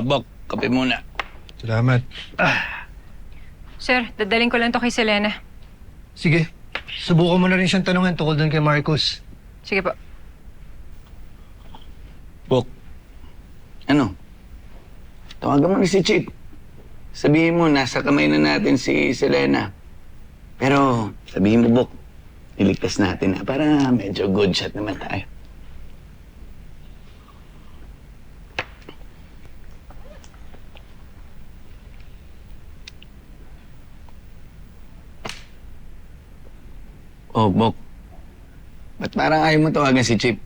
Bok, kape muna. Salamat. Sir, dadaling ko lang to kay Selena. Sige, subukan mo na rin siyang tanungan tungkol doon kay Marcos. Sige po. Bok, ano? Tawagan mo ni si Chief. Sabihin mo, nasa kamay na natin si Selena. Pero sabihin mo, Bok, iligtas natin na para medyo good shot naman tayo. Oh, Bok. Ba't parang ayaw mo tawagan si Chip?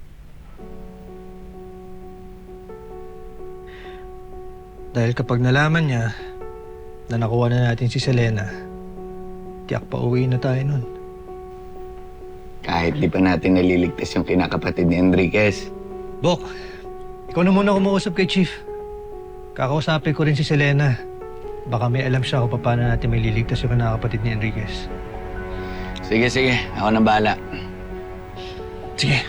Dahil kapag nalaman niya na nakuha na natin si Selena, tiyak pa uwi na tayo nun. Kahit di pa natin naliligtas yung kinakapatid ni Enriquez. Bok, ikaw na muna kumuusap kay Chief. Kakausapin ko rin si Selena. Baka may alam siya kung paano natin may liligtas yung kinakapatid ni Enriquez. Sige, sige. Ako na bahala. Sige.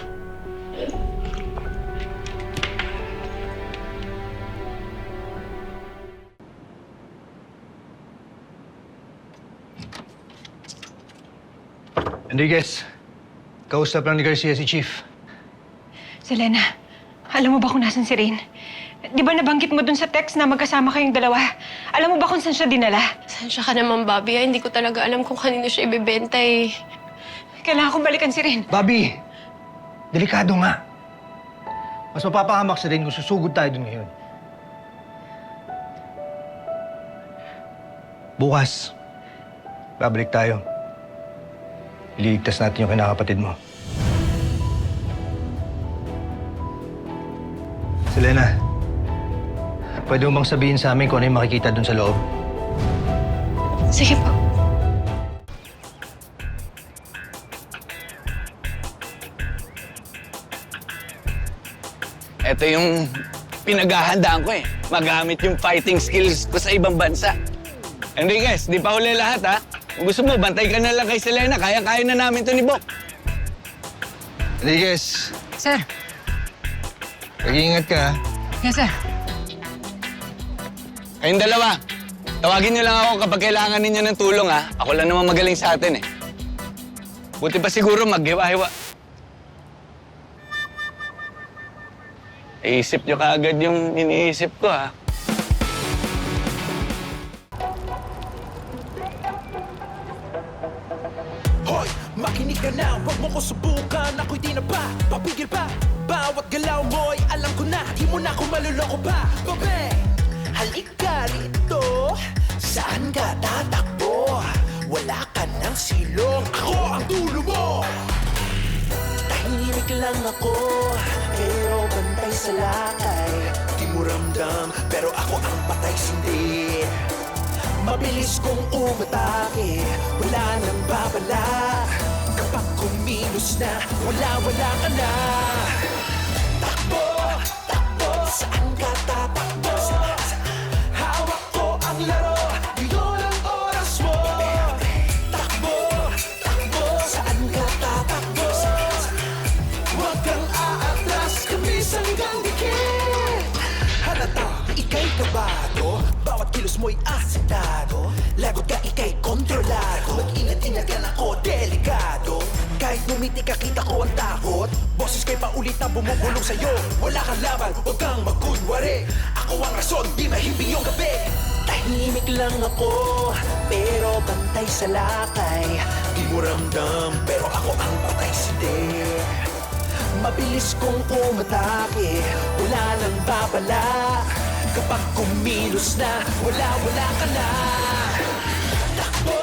Enriquez, kausap lang ni Garcia si Chief. Selena, alam mo ba kung nasan si Rain? Di ba nabanggit mo dun sa text na magkasama kayong dalawa? Alam mo ba kung saan siya dinala? Sensya ka naman, Bobby. Hindi ko talaga alam kung kanino siya ibebenta eh. Kailangan kong balikan si Rain. Bobby, delikado nga. Mas mapapahamak si Rain kung susugod tayo dun ngayon. Bukas, babalik tayo. Ililigtas natin yung kinakapatid mo. Selena, pwede mo bang sabihin sa amin kung ano yung makikita dun sa loob? Sige po. Ito yung pinaghahandaan ko eh. Magamit yung fighting skills ko sa ibang bansa. Enriquez, di pa huli lahat ha. Kung gusto mo, bantay ka na lang kay Selena. Kaya-kaya na namin to ni Bok. Enriquez, Sir. mag-iingat ka. Yes, sir. Kayong dalawa, tawagin niyo lang ako kapag kailangan ninyo ng tulong ha. Ako lang naman magaling sa atin eh. Buti pa siguro maghiwa-hiwa. Iisip niyo kaagad yung iniisip ko ha. Hoy, makinig ka na, huwag mo ko subukan. Ako'y di na pa, papigil pa. Bawat galaw mo'y alam ko na. Di mo na ako maluloko pa. Babe, halika rito. Saan ka tatakbo? Wala ka ng silong. Ako ang dulo mo. Tahimik lang ako, pero bantay sa lakay. Di mo ramdam, pero ako ang patay sindi. Mabilis kong umatake, wala nang babala. Kapag kumilos na, wala ka na. Takbo, takbo, saan ka tatakbo? Hawak ko ang laro, yun ang oras mo. Takbo, takbo, saan ka tatakbo? Huwag kang aatras, kamis hanggang dikit. Halata, ika'y kabado, bawat kilos mo'y asidado. Lagot ka, ika'y kontrolado. Mag-ingat-ingat ka na ako, delikado. Kahit bumiti ka, kita ko ang takot. Boses kay paulit na bumubulong sa'yo. Wala kang laban, huwag kang magkunwari. Ako ang rason, di mahimbing yung gabi. Tahimik lang ako, pero bantay sa lakay. Di mo ramdam, pero ako ang patay sindi. Mabilis kong umatake, wala nang babala. Kapag kumilos na, wala ka na. Takbo,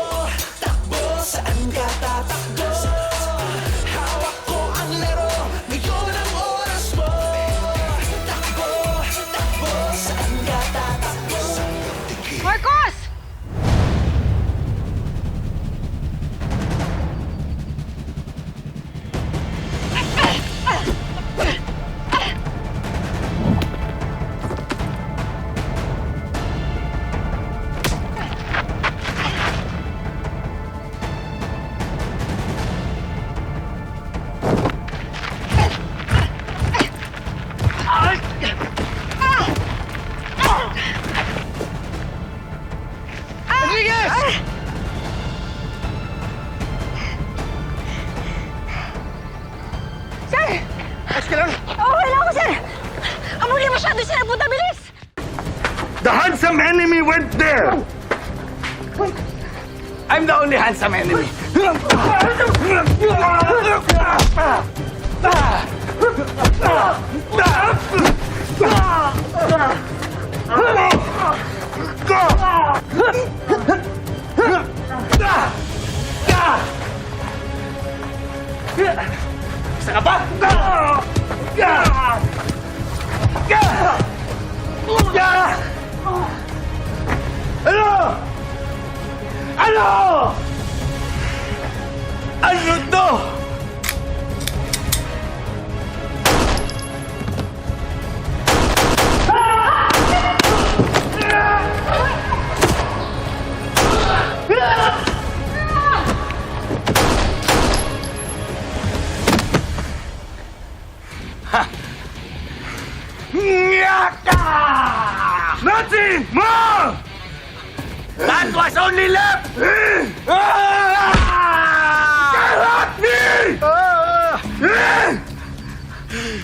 takbo, saan ka tatakbo? Hawak ko ang laro, ngayon ang oras mo. Takbo, takbo, saan ka tatakbo? Marcos! Ayos ka lang? Okay lang ako, sir! Ang muli masyado sila, punta, bilis! The handsome enemy went there! I'm the only handsome enemy. Isa ka ba? Ano? Ano? Ano to? Nothing more! That was only left! Cannot be!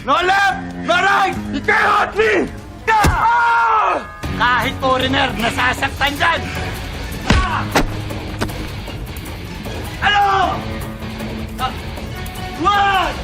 No left! No right! You cannot be! Kahit foreigner, nasasaktan dyan! Ano? What?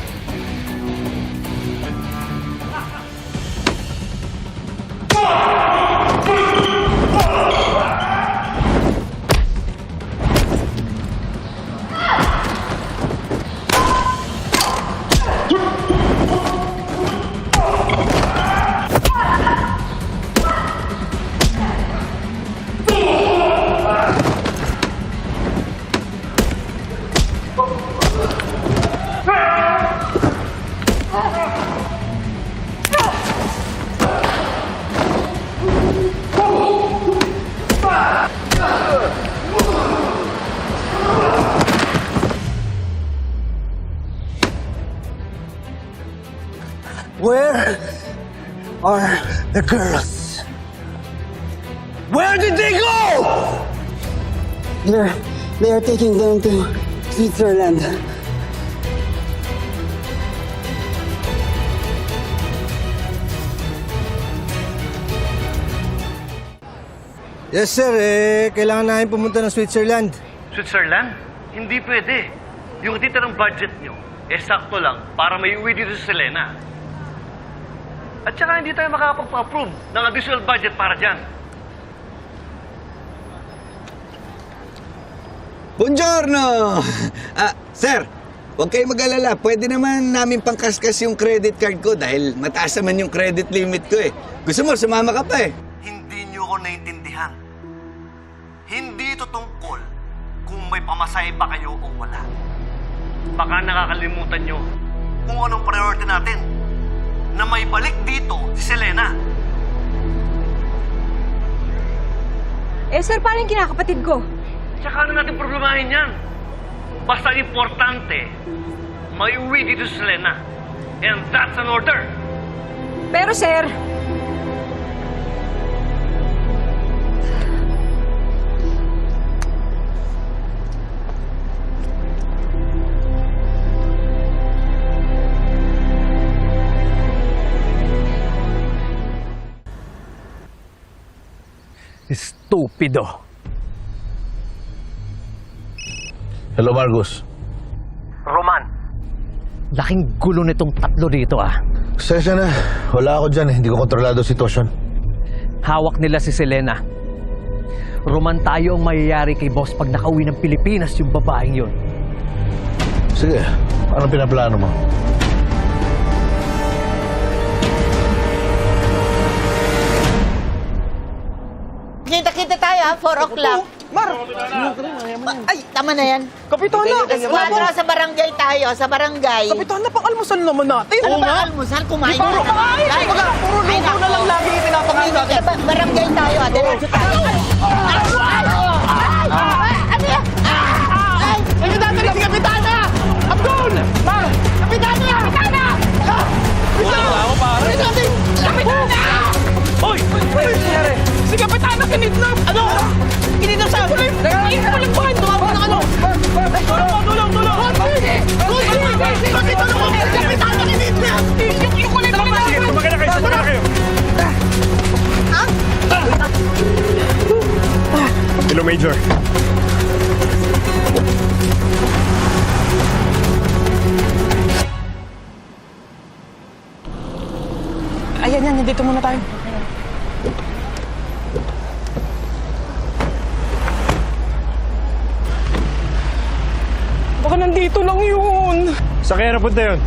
Where are the girls? Where did they go? They are taking them to Switzerland. Yes, sir. Kailangan namin pumunta ng Switzerland. Switzerland? Hindi pwede. Yung titirang budget nyo, sakto lang para may uwi dito sa Selena. At saka hindi tayo makakapag-approve ng additional budget para dyan. Buongiorno! Sir, huwag kayong mag-alala. Pwede naman namin pangkaskas yung credit card ko dahil mataas naman yung credit limit ko eh. Gusto mo, sumama ka pa eh. Hindi nyo ako naintindihan. Hindi ito tungkol kung may pamasahe ba kayo o wala. Baka nakakalimutan nyo kung anong priority natin na may balik dito si Selena. Sir, paano yung kinakapatid ko? Tsaka ano natin problemahin yan? Basta importante, may uwi dito si Selena. And that's an order. Pero, sir... Estupido. Hello, Marcos. Roman. Laking gulo nitong tatlo dito ah. Sesya na. Wala ako dyan. Hindi ko kontrolado sitwasyon. Hawak nila si Selena. Roman, tayo ang mayayari kay boss pag nakauwi ng Pilipinas yung babaeng yun. Sige. Anong pinaplano mo? Kita-kita tayo, 4 o'clock. Ay, tama na yan. Kapitana! Esquadra, sa barangay tayo, sa barangay. Kapitana, pang-almusal naman natin. Ano ba almusal? Kumain Puro na naman. kain! Ay, Puro luto na lang lagi yung pinapakain natin. Barangay tayo, diretso tayo. Ano yan? Ay! Ay, dadali si Kapitana! Abdul! Kapitana! Kapitana! Wala ako, pare. Kapitana! Hoy! Si Kapitana kinidnap! Ano? Kinidnap sa akin? Ipalit pa kayo! Tumawag ng ano? Tulong! Tulong! Tulong! Kapitana ko! Kapitana kinidnap! Hello, Major. Ayan yan, nandito muna tayo. Baka nandito lang yun. Saan kaya napunta yun?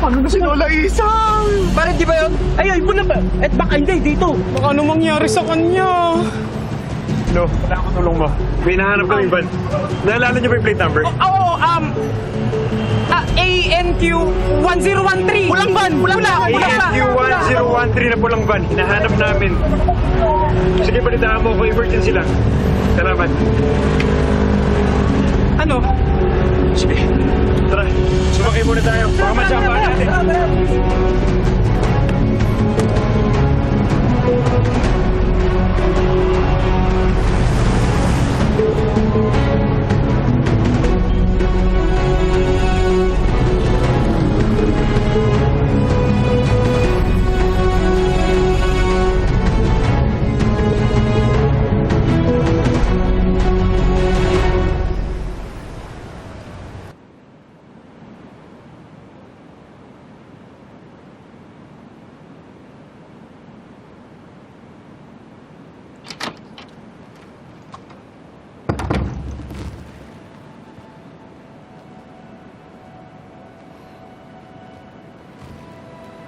Ano na si Lola Isang? Bakit di ba yun? Ay, mo na ba? At baka hindi, dito. Baka ano mangyari sa kanya? No, wala akong tulong mo. May hinahanap kaming van. Naalala niyo ba yung plate number? Oo, ANQ 1013. Walang van! Wala pa! ANQ 1013 na pulang van. Hinahanap namin. Sige, balitaan mo kung emergency lang. Salamat. Ano? Sige. Tara, sumakay muna tayo. Baka masampahan natin.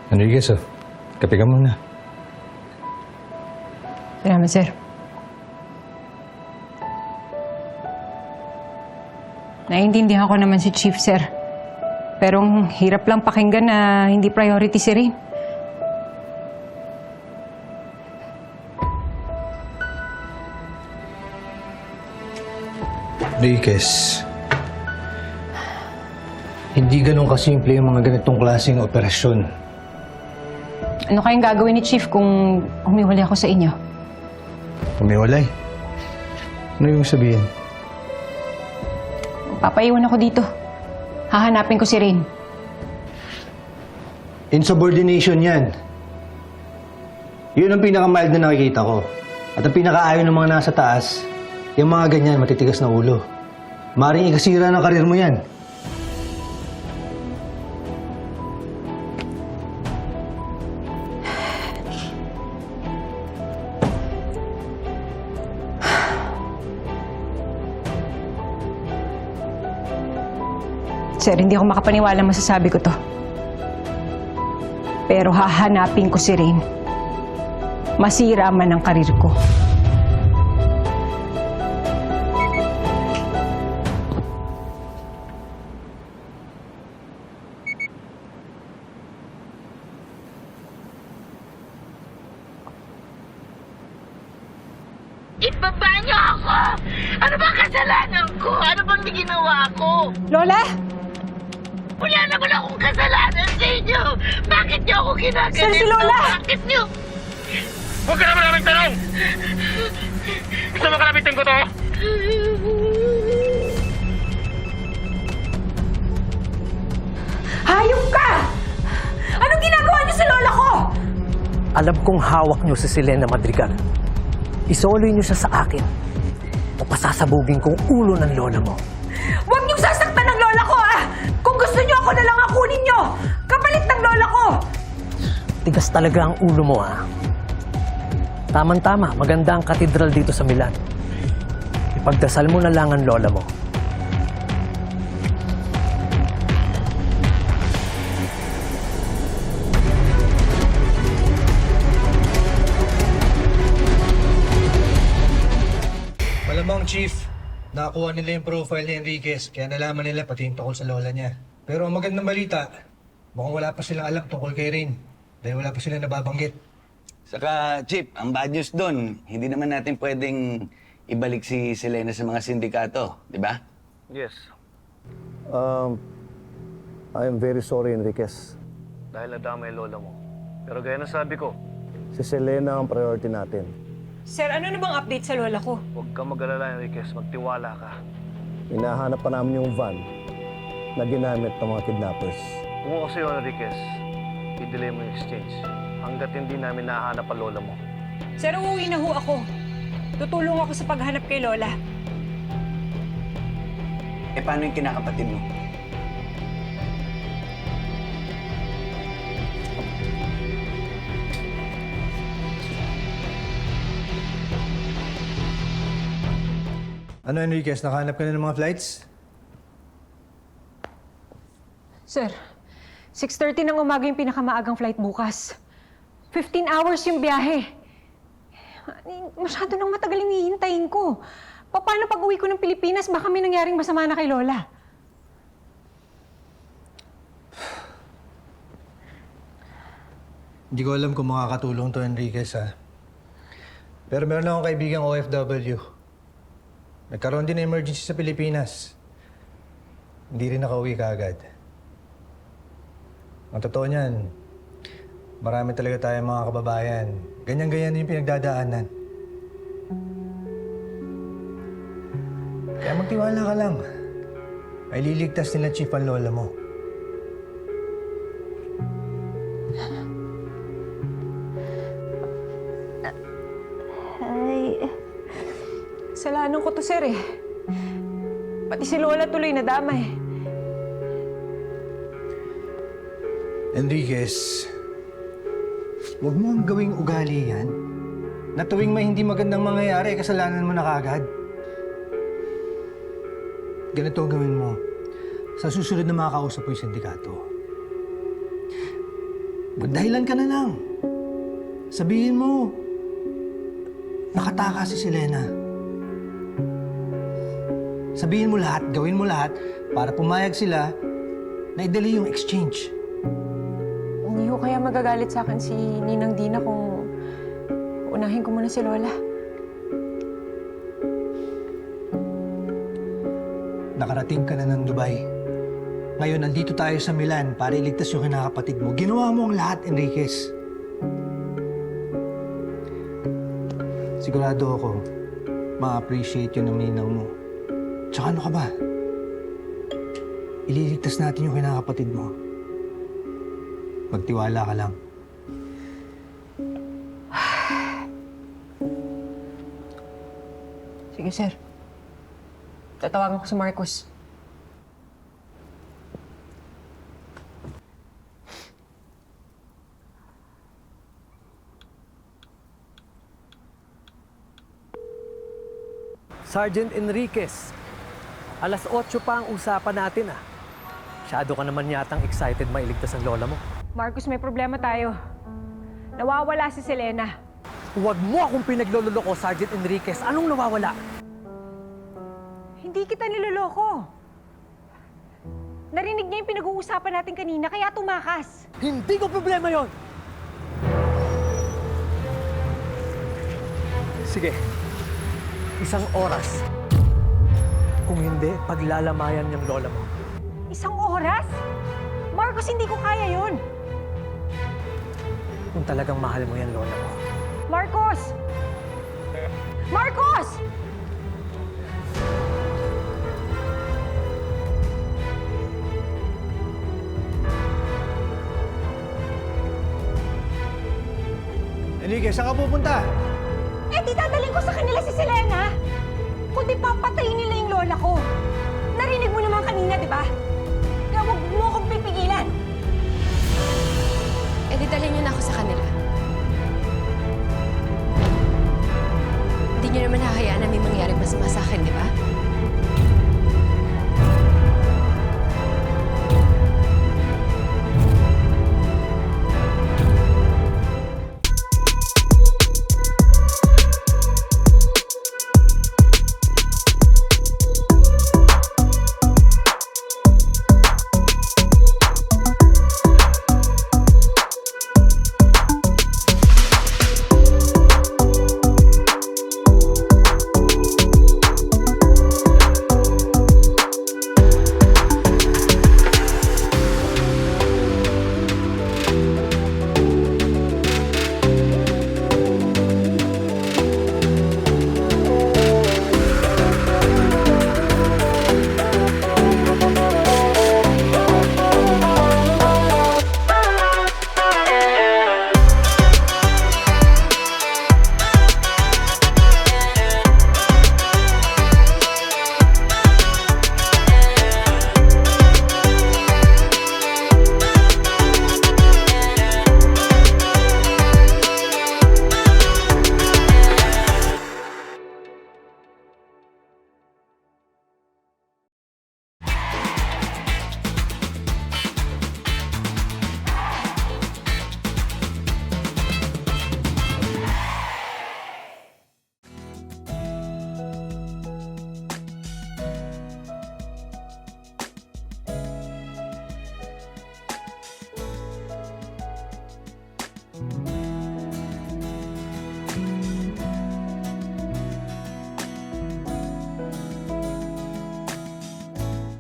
Enriquez, kape ka muna. Salamat, sir. Naiintindihan ko naman si Chief, sir. Pero ang hirap lang pakinggan na hindi priority si Rain. Enriquez, hindi ganun kasimple yung mga ganitong klaseng operasyon. Ano kayang gagawin ni Chief kung humiwalay ako sa inyo? Umiwalay? Ano yung sabihin? Papaiwan ako dito. Hahanapin ko si Rain. Insubordination yan. Yun ang pinaka-mild na nakikita ko. At ang pinaka-ayaw ng mga nasa taas, yung mga ganyan, matitigas na ulo. Maring ikasira ng karir mo yan. Sir, hindi ako makapaniwala masasabi ko to. Pero hahanapin ko si Rain. Masira man ang karir ko. Ibaba niyo ako! Ano bang kasalanan ko? Ano bang ginawa ko? Lola! Wala naman akong kasalanan sa inyo! Bakit niyo ako ginaganito? Sir, si Lola! Bakit niyo? Huwag ka naman namin tanong! Gusto mo kalabitin ko to? Hayop ka! Anong ginagawa niyo sa lola ko? Alam kong hawak niyo si Selena Madrigal. Isoloy niyo siya sa akin o pasasabugin kong ulo ng lola mo. Huwag niyong sasaktan ng lola ko, ah! Kung gusto niyo, ako na lang ang kunin niyo! Kapalit ng lola ko! Tigas talaga ang ulo mo, ha? Tama-tama, maganda ang katedral dito sa Milan. Ipagdasal mo na lang ang lola mo. Malamang, Chief, nakakuha nila yung profile ni Enriquez, kaya nalaman nila pati yung tungkol sa lola niya. Pero ang magandang balita, mukhang wala pa silang alam tungkol kay Rain, dahil wala pa silang nababanggit. Saka, Chip, ang bad news doon, hindi naman natin pwedeng ibalik si Selena sa mga sindikato, di ba? Yes. I am very sorry, Enriquez. Dahil nadama yung lola mo. Pero gaya na sabi ko, Si Selena ang priority natin. Sir, ano na bang update sa lola ko? huwag kang mag-alala, Enriquez. Magtiwala ka. Hinahanap pa namin yung van na ginamit ng mga kidnappers. Kung ako sa'yo, Enriquez, i-delay mo yung exchange hanggat hindi namin nahanap ang lola mo. Sir, uuwi na ho ako. Tutulong ako sa paghanap kay Lola. Eh, paano yung kinakapatid mo? Ano, Enriquez? Nakahanap ka na ng mga flights? Sir, 6:30 ng umaga yung pinakamaagang flight bukas. 15 hours yung biyahe. Masyado nang matagal yung hihintayin ko. Paano pag uwi ko ng Pilipinas, baka may nangyaring masama na kay Lola? Hindi ko alam kung makakatulong to, Enriquez, ha? Pero meron akong kaibigang OFW. Nagkaroon din ng emergency sa Pilipinas. Hindi rin nakauwi kaagad. Ang totoo niyan, marami talaga tayong mga kababayan. Ganyan-ganyan yung pinagdadaanan. Kaya magtiwala ka lang. May liligtas nila Chief ang lola mo. Kasalanan ko to, sir, eh. Pati si Lola tuloy nadamay. Enriquez, huwag mo ang gawing ugali yan. Na tuwing may hindi magandang mangyayari, kasalanan mo na kaagad. Ganito ang gawin mo. Sa susunod na makakausap mo yung sindikato. Magdahilan ka na lang. Sabihin mo, nakataka si Selena. Sabihin mo lahat, gawin mo lahat para pumayag sila na idali yung exchange. Hindi ko kaya magagalit sa akin si Ninang Dina kung unahin ko muna si Lola. Nakarating ka na ng Dubai. Ngayon, nandito tayo sa Milan para iligtas yung kinakapatid mo. Ginawa mo ang lahat, Enriquez. Sigurado ako, ma-appreciate yun ng ninang mo. Tsaka ano ka ba? Ililigtas natin yung kinakapatid mo. Magtiwala ka lang. Sige, sir. Tatawagan ko si Marcos. Sergeant Enriquez, alas 8 pa ang usapan natin ah. Masyado ka naman yatang excited mailigtas ang lola mo. Marcos, may problema tayo. Nawawala si Selena. Huwag mo akong pinaglololoko, Sergeant Enriquez. Anong nawawala? Hindi kita niloloko. Narinig niya yung pinag-uusapan natin kanina, kaya tumakas. Hindi ko problema yon. Sige, 1 oras. Kung hindi, paglalamayan niyang lola mo. 1 oras? Marcos, hindi ko kaya yun. Kung talagang mahal mo yan, lola mo. Marcos! Marcos! Enriquez, saan ka pupunta? Eh, di dadalhin ko sa kanila si Selena. Kundi papatayin nila yung lola ko.